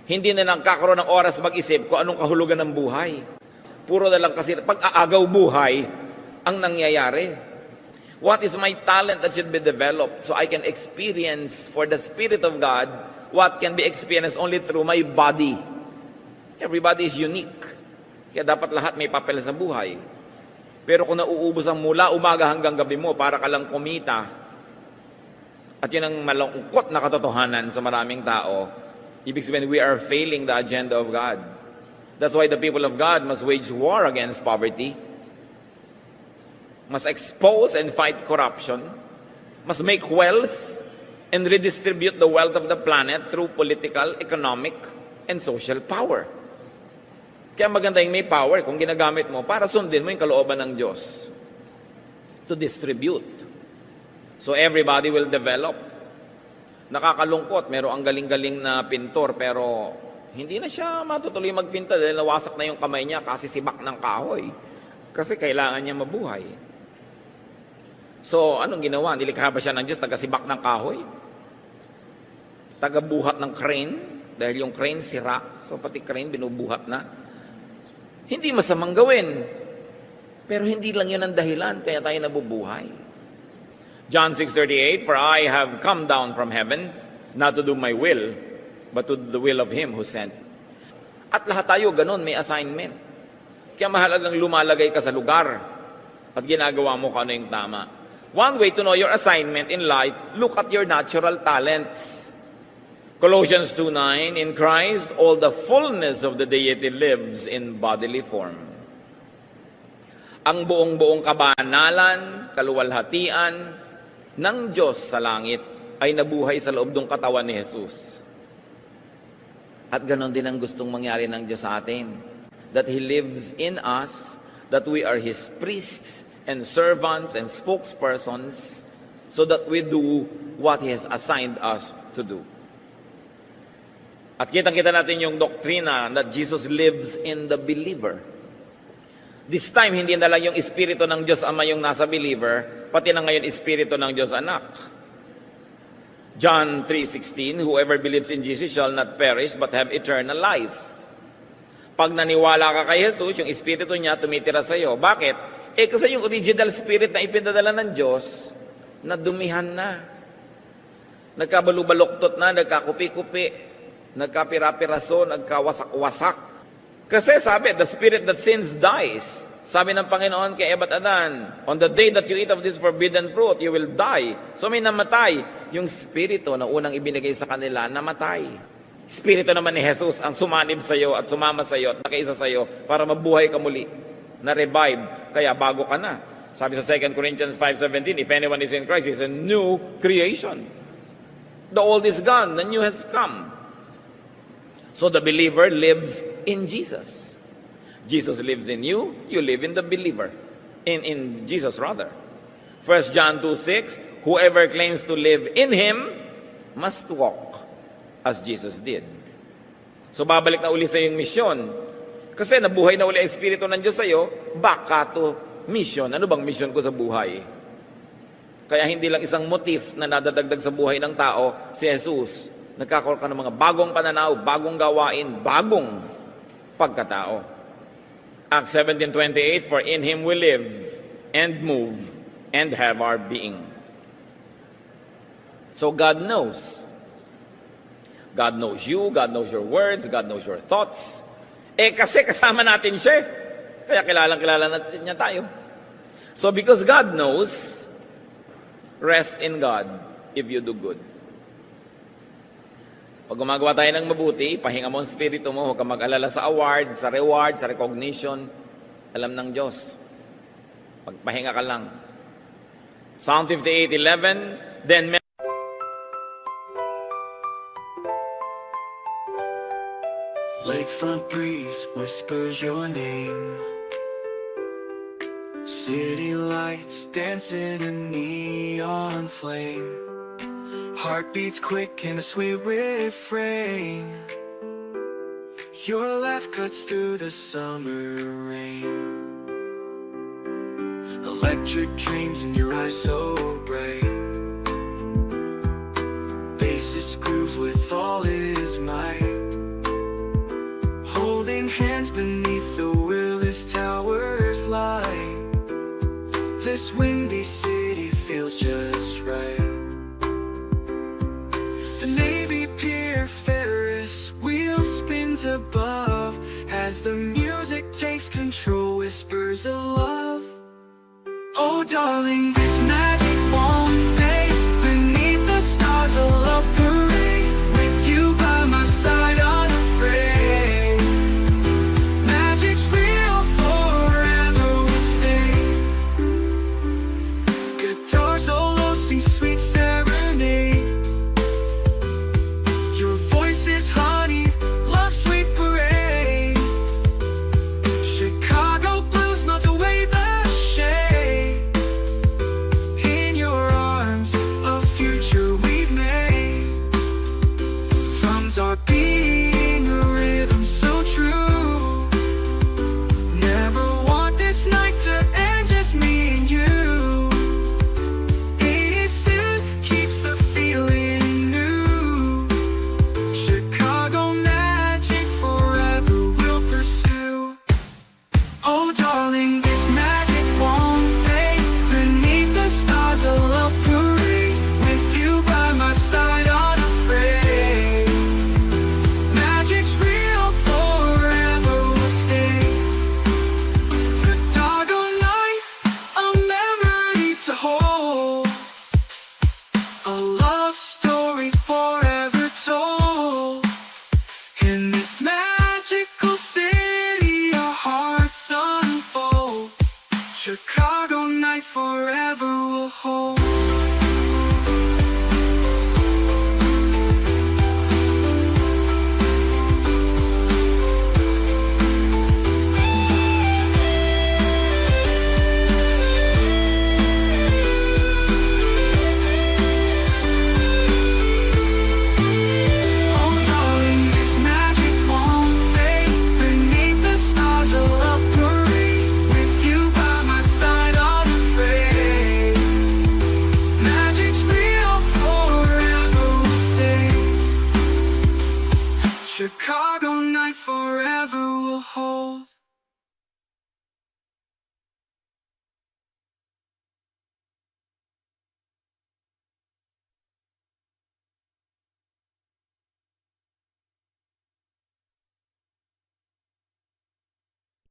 hindi na nagkakaroon ng oras mag-isip kung anong kahulugan ng buhay. Puro na lang kasi pag-aagaw buhay ang nangyayari. What is my talent that should be developed so I can experience for the Spirit of God what can be experienced only through my body? Everybody is unique. Kaya dapat lahat may papel sa buhay. Pero kung nauubos ang mula umaga hanggang gabi mo para ka lang kumita, at yun ang malungkot na katotohanan sa maraming tao, ibig sabihin, we are failing the agenda of God. That's why the people of God must wage war against poverty, must expose and fight corruption, must make wealth and redistribute the wealth of the planet through political, economic, and social power. Kaya maganda yung may power kung ginagamit mo para sundin mo yung kalooban ng Diyos to distribute. So everybody will develop. Nakakalungkot, meron ang galing-galing na pintor pero hindi na siya matutuloy magpinta dahil nawasak na yung kamay niya kasi sibak ng kahoy. Kasi kailangan niya mabuhay. So, anong ginawa? Nilikha ba siya ng Diyos taga-sibak ng kahoy? Taga-buhat ng crane? Dahil yung crane sira, so pati crane binubuhat na. Hindi masamang gawin. Pero hindi lang yun ang dahilan kaya tayo nabubuhay. John 6:38, for I have come down from heaven, not to do my will, but to do the will of Him who sent. At lahat tayo ganun, may assignment. Kaya mahalagang lumalagay ka sa lugar at ginagawa mo kung ano yung tama. One way to know your assignment in life, look at your natural talents. Colossians 2:9, in Christ, all the fullness of the deity lives in bodily form. Ang buong-buong kabanalan, kaluwalhatian ng Diyos sa langit ay nabuhay sa loob ng katawan ni Jesus. At ganon din ang gustong mangyari ng Diyos sa atin. That He lives in us, that we are His priests and servants and spokespersons, so that we do what He has assigned us to do. At kitang-kita natin yung doktrina that Jesus lives in the believer. This time, hindi na lang yung Espiritu ng Diyos Ama yung nasa believer, pati na ngayon Espiritu ng Diyos Anak. John 3:16, whoever believes in Jesus shall not perish but have eternal life. Pag naniwala ka kay Jesus, yung Espiritu niya tumitira sa iyo. Bakit? Kasi yung original spirit na ipinadala ng Diyos, nadumihan na. Nagkabalubaluktot na, nagkakupi-kupi, nagkapira-piraso, nagkawasak-wasak. Kasi sabi, the spirit that sins dies. Sabi ng Panginoon kay Eva at Adan, on the day that you eat of this forbidden fruit, you will die. So may namatay. Yung spirito na unang ibinigay sa kanila, namatay. Spirito naman ni Jesus ang sumanib sa iyo at sumama sa iyo at nakiisa sa iyo para mabuhay ka muli. Na-revive. Kaya bago ka na. Sabi sa 2 Corinthians 5:17, if anyone is in Christ, he is a new creation. The old is gone, the new has come. So the believer lives in Jesus. Jesus lives in you, you live in the believer. In Jesus rather. 1 John 2:6, whoever claims to live in Him must walk as Jesus did. So babalik na uli sa iyong misyon. Kasi nabuhay na uli ang Espiritu ng Diyos sa iyo, baka to mission. Ano bang mission ko sa buhay? Kaya hindi lang isang motif na nadadagdag sa buhay ng tao, si Jesus. Nagkakaroon ka ng mga bagong pananaw, bagong gawain, bagong pagkatao. Acts 17:28, for in Him we live and move and have our being. So God knows. God knows you, God knows your words, God knows your thoughts. Kasi kasama natin siya. Kaya kilalang-kilala natin niya tayo. So because God knows, rest in God if you do good. Pag gumagawa tayo ng mabuti, pahinga mo ang spirito mo, huwag ka mag-alala sa award, sa reward, sa recognition. Alam ng Diyos. Pagpahinga ka lang. Psalm 58:11, then Lakefront breeze whispers your name. City lights dancing in neon flame. Heartbeats quick in a sweet refrain. Your laugh cuts through the summer rain. Electric dreams in your eyes so bright. Bassist grooves with all his might. Holding hands beneath the Willis Towers light. This windy city feels just right. The Navy Pier Ferris wheel spins above as the music takes control, whispers of love. Oh darling, this magic won't fade. Beneath the stars a love parade. With you by my side unafraid. Magic's real, forever will stay. Guitar solo sings a sweet serenade. Your voice is honey, love's sweet parade. Chicago blues melt away the shade.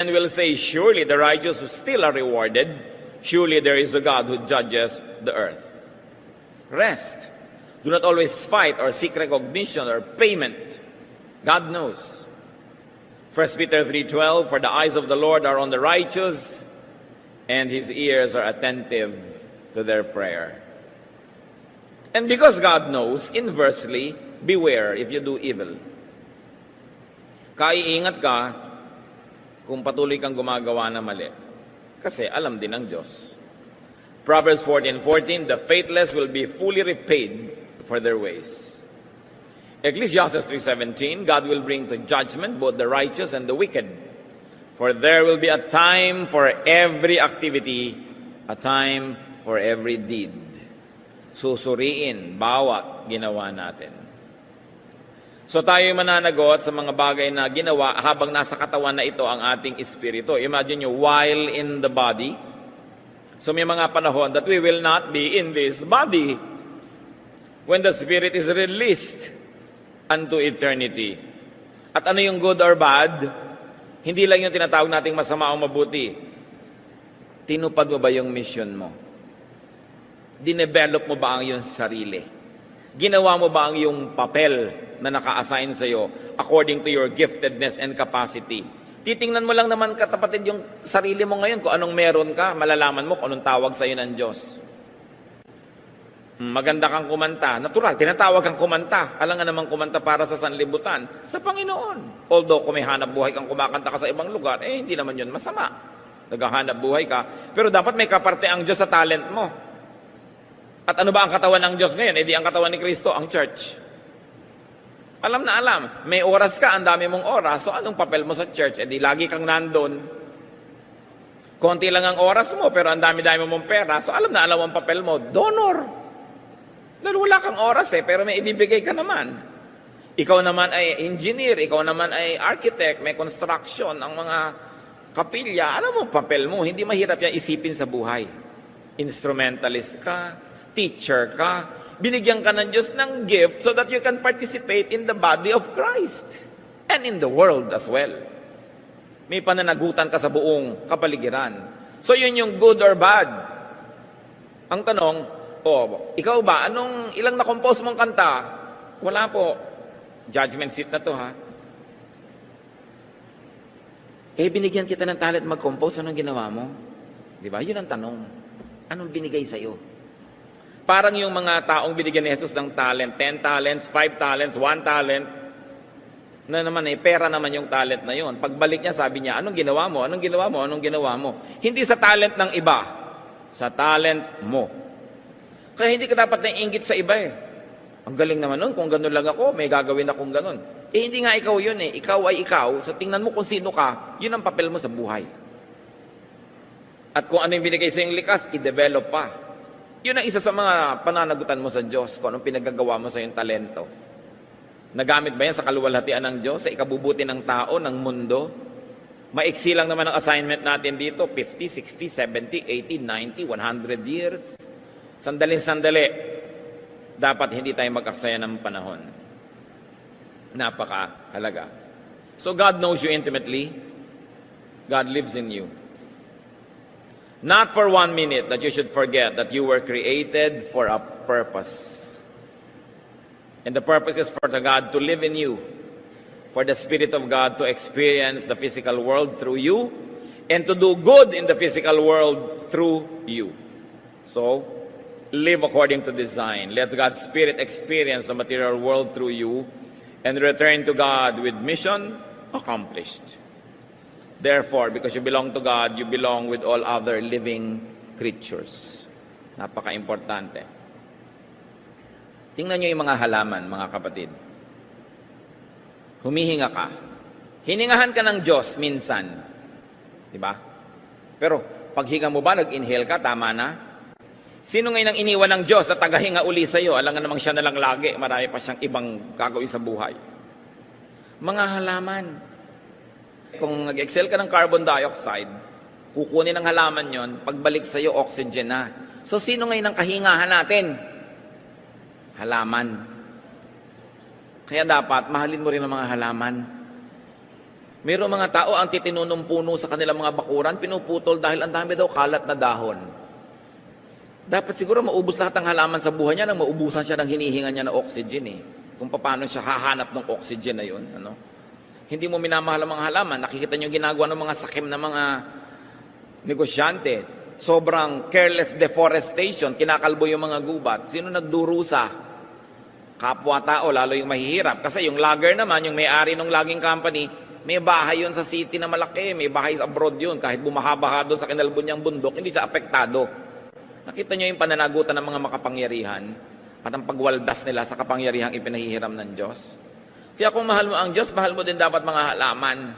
And will say, surely the righteous still are rewarded. Surely there is a God who judges the earth. Rest. Do not always fight or seek recognition or payment. God knows. 1 Peter 3:12, for the eyes of the Lord are on the righteous, and His ears are attentive to their prayer. And because God knows, inversely, beware if you do evil. Kaiingat ka kung patuloy kang gumagawa na mali. Kasi alam din ng Diyos. Proverbs 14:14, the faithless will be fully repaid for their ways. Ecclesiastes 3:17, God will bring to judgment both the righteous and the wicked. For there will be a time for every activity, a time for every deed. Susuriin bawat ginawa natin. So tayo mananagot sa mga bagay na ginawa habang nasa katawan na ito ang ating espiritu. Imagine nyo, while in the body. So may mga panahon that we will not be in this body when the spirit is released unto eternity. At ano yung good or bad? Hindi lang yung tinatawag nating masama o mabuti. Tinupad mo ba yung mission mo? Dinevelop mo ba ang iyong sarili? Ginawa mo ba ang iyong papel na naka-assign sa iyo according to your giftedness and capacity? Titingnan mo lang naman kapatid yung sarili mo ngayon kung anong meron ka, malalaman mo kung anong tawag sa iyo ng Diyos. Maganda kang kumanta. Natural, tinatawag kang kumanta. Alam nga namang kumanta para sa sanlibutan. Sa Panginoon. Although kung may hanap buhay kang kumakanta ka sa ibang lugar, hindi naman yun masama. Naghahanap buhay ka. Pero dapat may kaparte ang Diyos sa talent mo. At ano ba ang katawan ng Diyos ngayon? Di ang katawan ni Kristo, ang church. Alam na alam. May oras ka, ang dami mong oras. So anong papel mo sa church? Di lagi kang nandun. Konti lang ang oras mo, pero ang dami-dami mong pera. So alam na alam ang papel mo. Donor. Lalo wala kang oras pero may ibibigay ka naman. Ikaw naman ay engineer, ikaw naman ay architect, may construction, ang mga kapilya. Alam mo, papel mo, hindi mahirap yan isipin sa buhay. Instrumentalist ka, teacher ka, binigyan ka ng Diyos ng gift so that you can participate in the body of Christ and in the world as well. May pananagutan ka sa buong kapaligiran. So yun yung good or bad. Ang tanong, ikaw ba, ilang na-compose mong kanta? Wala po. Judgment seat na to, ha? Binigyan kita ng talent mag-compose, anong ginawa mo? Di ba? Yun ang tanong. Anong binigay sa'yo? Parang yung mga taong binigyan ni Jesus ng talent, 10 talents, 5 talents, 1 talent, na naman pera naman yung talent na yun. Pagbalik niya, sabi niya, anong ginawa mo? Anong ginawa mo? Anong ginawa mo? Hindi sa talent ng iba, sa talent mo. Kaya hindi ka dapat naiinggit sa iba Ang galing naman nun, kung ganun lang ako, may gagawin akong ganun. Hindi nga ikaw yun Ikaw ay ikaw. So tingnan mo kung sino ka, yun ang papel mo sa buhay. At kung ano yung binigay sa iyong likas, i-develop pa. Yun ang isa sa mga pananagutan mo sa Diyos, kung anong pinagagawa mo sa iyong talento. Nagamit ba yan sa kaluwalhatian ng Diyos, sa ikabubuti ng tao, ng mundo? Maiksi lang naman ang assignment natin dito, 50, 60, 70, 80, 90, 100 years. Sandali, dapat hindi tayo mag-aksaya ng panahon. Napakahalaga. So God knows you intimately. God lives in you. Not for 1 minute that you should forget that you were created for a purpose. And the purpose is for God to live in you, for the Spirit of God to experience the physical world through you, and to do good in the physical world through you. So, live according to design. Let God's Spirit experience the material world through you and return to God with mission accomplished. Therefore, because you belong to God, you belong with all other living creatures. Napaka-importante. Tingnan nyo yung mga halaman, mga kapatid. Humihinga ka. Hiningahan ka ng Diyos minsan. Diba? Pero, paghinga mo ba, nag-inhale ka, tama na? Sino ngayon ang iniwan ng Diyos na tagahinga uli sa iyo? Alam nga namang siya na lang lagi. Marami pa siyang ibang gagawin sa buhay. Mga halaman. Kung nag-excel ka ng carbon dioxide, kukunin ng halaman yon, pagbalik sa iyo, oxygen na. So, sino ngayon ang kahingahan natin? Halaman. Kaya dapat, mahalin mo rin ang mga halaman. Mayroong mga tao ang titinunong puno sa kanilang mga bakuran, pinuputol dahil ang dami daw kalat na dahon. Dapat siguro maubos lahat ng halaman sa buhay niya nang maubusan siya ng hinihinga niya na oxygen eh. Kung paano siya hahanap ng oxygen na yun. Ano? Hindi mo minamahal ang mga halaman. Nakikita niyo ginagawa ng mga sakim na mga negosyante. Sobrang careless deforestation. Kinakalbo yung mga gubat. Sino nagdurusa? Kapwa-tao, lalo yung mahihirap. Kasi yung logger naman, yung may-ari ng logging company, may bahay yun sa city na malaki, may bahay abroad yun. Kahit bumaha-baha doon sa kinalbon niyang bundok, hindi siya apektado. Nakita niyo yung pananagutan ng mga makapangyarihan at ang pagwaldas nila sa kapangyarihang ipinahihiram ng Diyos. Kaya kung mahal mo ang Diyos, mahal mo din dapat mga halaman.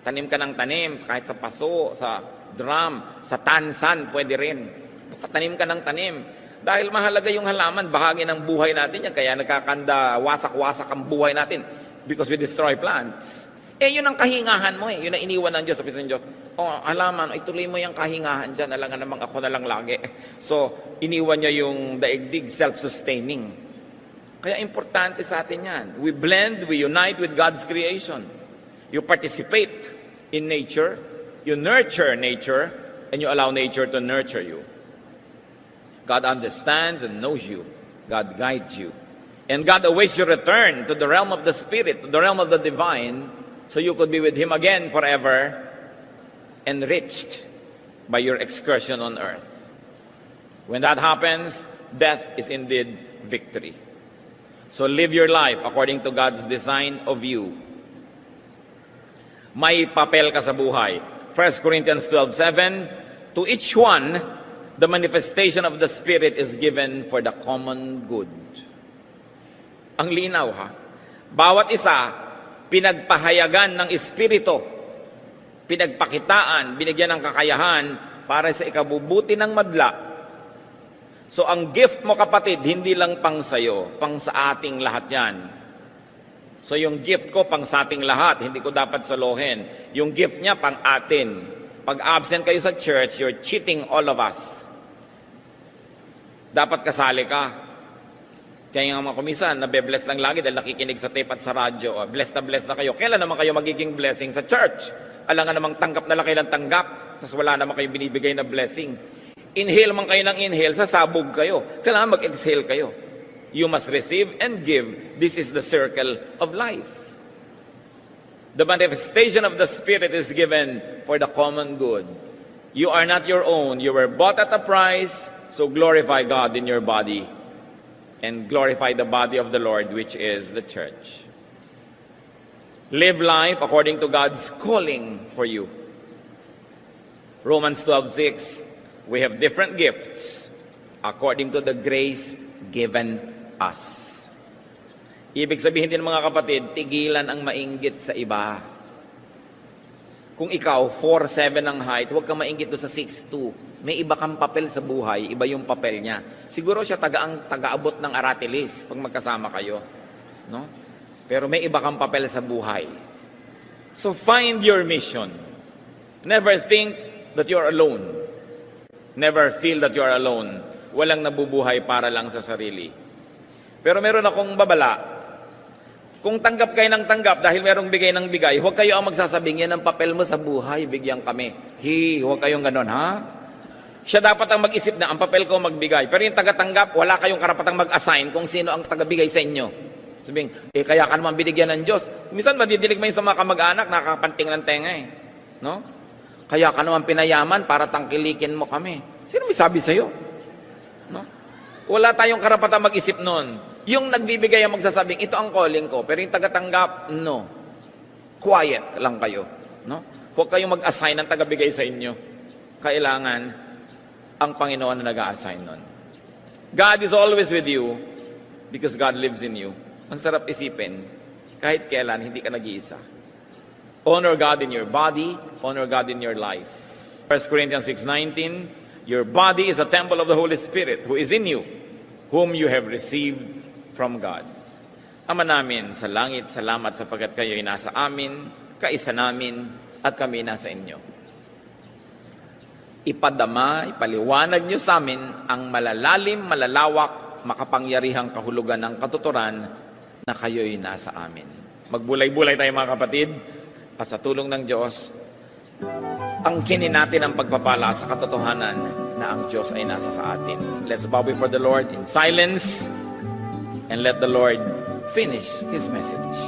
Tanim ka ng tanim, kahit sa paso, sa drum, sa tansan, pwede rin. Tanim ka ng tanim. Dahil mahalaga yung halaman, bahagi ng buhay natin yan. Kaya nagkakanda, wasak-wasak ang buhay natin because we destroy plants. Yun ang kahingahan mo eh. Yun ang iniwan ng Diyos. Sabi ng Diyos, halaman, ituloy mo yung kahingahan dyan. Alangan namang ako na lang lagi. So, iniwan niya yung daigdig, self-sustaining. Kaya importante sa atin yan. We blend, we unite with God's creation. You participate in nature, you nurture nature, and you allow nature to nurture you. God understands and knows you. God guides you. And God awaits your return to the realm of the Spirit, to the realm of the divine, so you could be with Him again forever, enriched by your excursion on earth. When that happens, death is indeed victory. So live your life according to God's design of you. May papel ka sa buhay. 1 Corinthians 12:7, to each one, the manifestation of the Spirit is given for the common good. Ang linaw ha. Bawat isa, pinagpahayagan ng Espiritu, pinagpakitaan, binigyan ng kakayahan para sa ikabubuti ng madla. So ang gift mo kapatid, hindi lang pang sayo, pang sa ating lahat yan. So yung gift ko pang sa ating lahat, hindi ko dapat salohin. Yung gift niya pang atin. Pag absent kayo sa church, you're cheating all of us. Dapat kasali ka. Kaya nga mga kumisan, nabe-bless lang lagi dahil nakikinig sa tape at sa radyo. Bless na kayo. Kailan naman kayo magiging blessing sa church? Alangan namang tanggap na lang kayo ng tanggap. Tapos wala naman kayo binibigay na blessing. Inhale man kayo ng inhale, sasabog kayo. Kailangan mag-exhale kayo. You must receive and give. This is the circle of life. The manifestation of the Spirit is given for the common good. You are not your own. You were bought at a price, so glorify God in your body. And glorify the body of the Lord, which is the church. Live life according to God's calling for you. Romans 12:6, we have different gifts according to the grace given us. Ibig sabihin din mga kapatid, tigilan ang mainggit sa iba. Kung ikaw, 4'7" ang height, huwag kang mainggit doon sa 6'2". May iba kang papel sa buhay, iba yung papel niya. Siguro siya taga-abot ng aratilis pag magkasama kayo. No? Pero may iba kang papel sa buhay. So find your mission. Never think that you're alone. Never feel that you're alone. Walang nabubuhay para lang sa sarili. Pero meron akong babala. Kung tanggap kayo ng tanggap dahil merong bigay ng bigay, huwag kayo ang magsasabing yan ang papel mo sa buhay, bigyan kami. Huwag kayong ganon, ha? Siya dapat ang mag-isip na ang papel ko magbigay. Pero yung taga-tanggap, wala kayong karapatang mag-assign kung sino ang taga-bigay sa inyo. Sabihin, kaya ka naman binigyan ng Diyos. Minsan madidinig mo yung sa mga kamag-anak, nakakapanting ng tenga eh. No? Kaya ka naman pinayaman para tangkilikin mo kami. Sino may sabi sa'yo? No? Wala tayong karapatang mag-isip nun. Yung nagbibigay ang magsasabing, ito ang calling ko. Pero yung taga-tanggap, no. Quiet lang kayo. No? Huwag kayong mag-assign ng taga-bigay sa inyo. Kailangan ang Panginoon na nag-a-assign nun. God is always with you because God lives in you. Ang sarap isipin, kahit kailan, hindi ka nag-iisa. Honor God in your body, honor God in your life. 1 Corinthians 6:19, your body is a temple of the Holy Spirit who is in you, whom you have received from God. Ama namin sa langit, salamat sapagkat kayo'y nasa amin, kaisa namin, at kami nasa inyo. Ipadama, ipaliwanag niyo sa amin ang malalalim, malalawak, makapangyarihang kahulugan ng katuturan na kayo'y nasa amin. Magbulay-bulay tayo mga kapatid. At sa tulong ng Diyos, angkinin natin ang pagpapala sa katotohanan na ang Diyos ay nasa sa atin. Let's bow before the Lord in silence and let the Lord finish His message.